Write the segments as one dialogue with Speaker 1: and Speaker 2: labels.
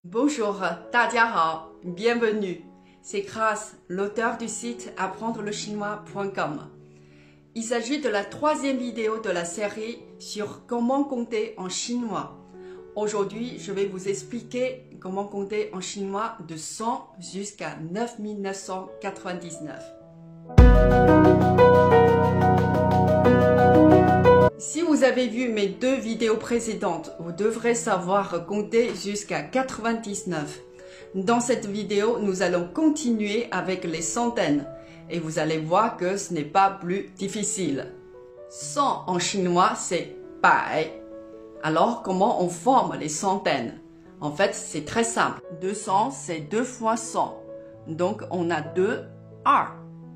Speaker 1: Bonjour, 大家好, bienvenue. C'est Grace, l'auteur du site apprendrelechinois.com. Il s'agit de la troisième vidéo de la série sur comment compter en chinois. Aujourd'hui, je vais vous expliquer comment compter en chinois de 100 jusqu'à 9999. Si vous avez vu mes deux vidéos précédentes, vous devrez savoir compter jusqu'à 99. Dans cette vidéo, nous allons continuer avec les centaines et vous allez voir que ce n'est pas plus difficile. 100 en chinois, c'est bai. Alors, comment on forme les centaines? En fait, c'est très simple. 200, c'est 2 fois 100. Donc, on a 2, 2.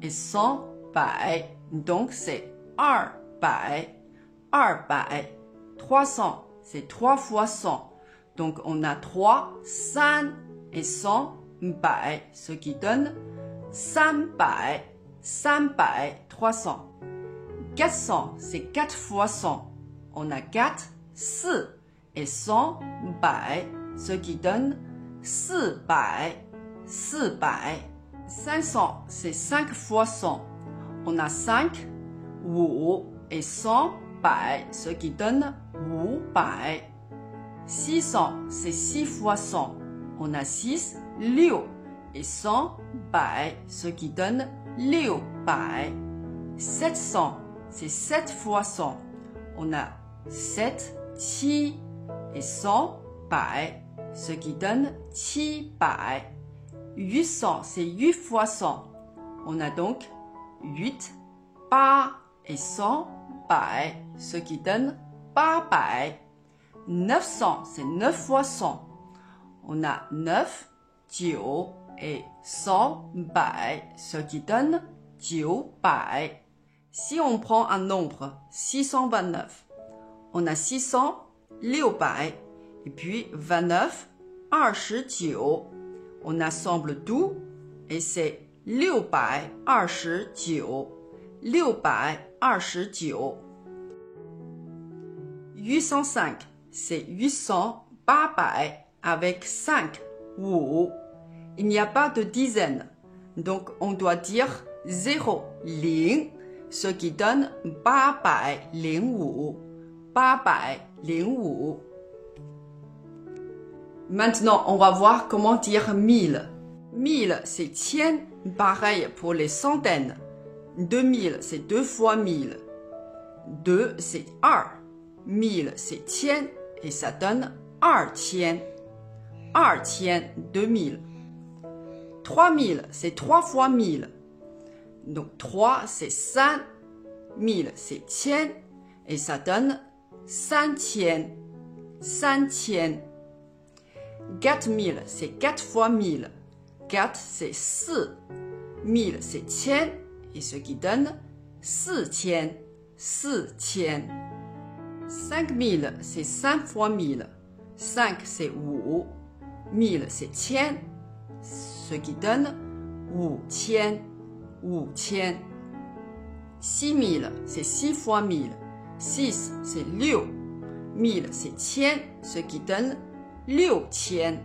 Speaker 1: Et 100 bai. Donc, c'est 2 bai. 2 bai. 300, c'est 3 fois 100. Donc, on a 3, 5 et 100 bai, ce qui donne 5 bai. 5 bai, 300. 400, c'est 4 fois 100. On a 4, 4 et 100 bai, ce qui donne 4 bai. 4 bai. 500, c'est 5 fois 100. On a 5, 5 et 100 bai, ce qui donne 5 bai. 600, c'est 6 fois 100. On a 6, 6 et 100 bai, ce qui donne 6 bai. 700, c'est 7 fois 100. On a 7, 7 et 100 bai, ce qui donne 7 bai. 800, c'est 8 fois 100. On a donc 8, 8 et 100 bai, ce qui donne 8 bai. 900, c'est 9 fois 100. On a 9, 9 et 100 bai, ce qui donne 9 bai. Si on prend un nombre 629, on a 600, 6 bai, et puis 29, 29. On assemble tout et c'est 6 bai 29. 6 bai 29. 805, c'est 800 bai avec 5, 5. Il n'y a pas de dizaine, donc on doit dire 0, 0, ce qui donne 805. 805. Maintenant, on va voir comment dire 1000. 1000, c'est 1000, pareil pour les centaines. 2000, c'est 2 fois 1000. 2, c'est 2. 1000, c'est 1000 et ça donne 2000. 2000, 2000. 3000, c'est 3 fois 1000. Donc 3, c'est 5. 1000, c'est 1000 et ça donne 500. 500. 4000, c'est 4 fois 1000. 4, c'est 4. 1000, c'est 1000 et ce qui donne 400. 400. 5000, c'est 5 fois 1000. 5, c'est 5. 1000, c'est 1000, ce qui donne 5000. 5000. 6000, c'est 6 fois 1000. 6, c'est 6. 1000, c'est 1000, ce qui donne 6000.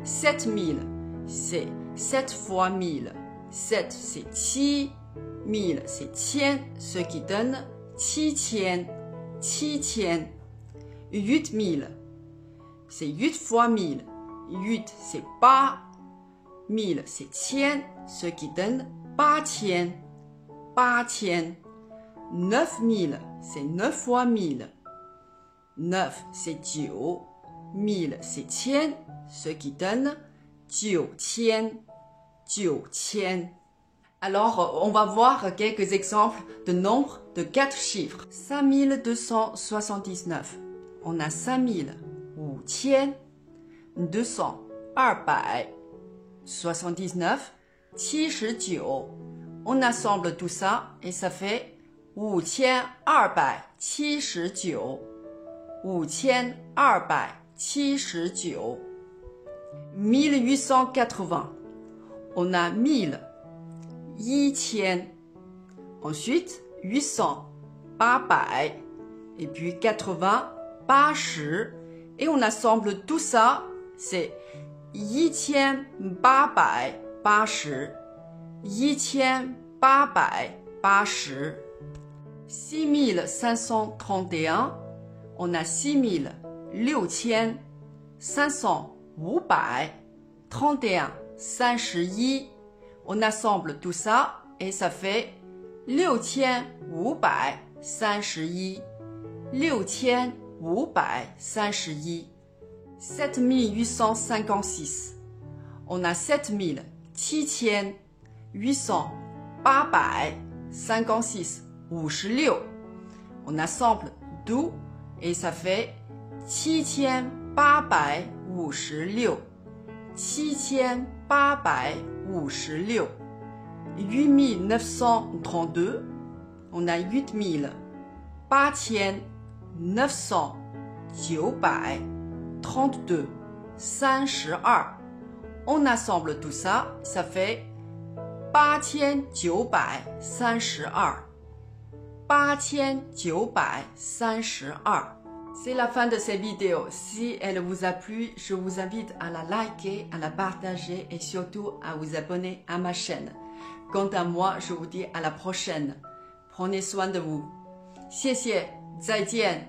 Speaker 1: 6000. 7000, c'est 7 fois 1000. 7, c'est 10. 1000, c'est 1000, ce qui donne 7000. 7000. 8000, c'est 8 fois 1000. 8, c'est 8. 1000, c'est 1000, ce qui donne 8000. 8000. 9000, c'est 9 fois 1000. 9, c'est 9. 1000, c'est 1000, ce qui donne 9000. 9000. Alors, on va voir quelques exemples de nombres de 4 chiffres. 5279. On a 5000, 5000, 200, 279, 79. On assemble tout ça et ça fait 5279. 5279. 1880. On a 1000, 1000. Ensuite, 800, 800. Et puis 80, 80. Et on assemble tout ça, c'est 1880, 1880, 6531, on a 6500, 500, 531, on assemble tout ça et ça fait 6531, 6531, 7856, on a 7856, 56, on assemble tout et ça fait 7856, 7856, 8932, on a 8932, 32, on assemble tout ça, ça fait 8932, 8932. C'est la fin de cette vidéo. Si elle vous a plu, je vous invite à la liker, à la partager et surtout à vous abonner à ma chaîne. Quant à moi, je vous dis à la prochaine. Prenez soin de vous. 谢谢，再见。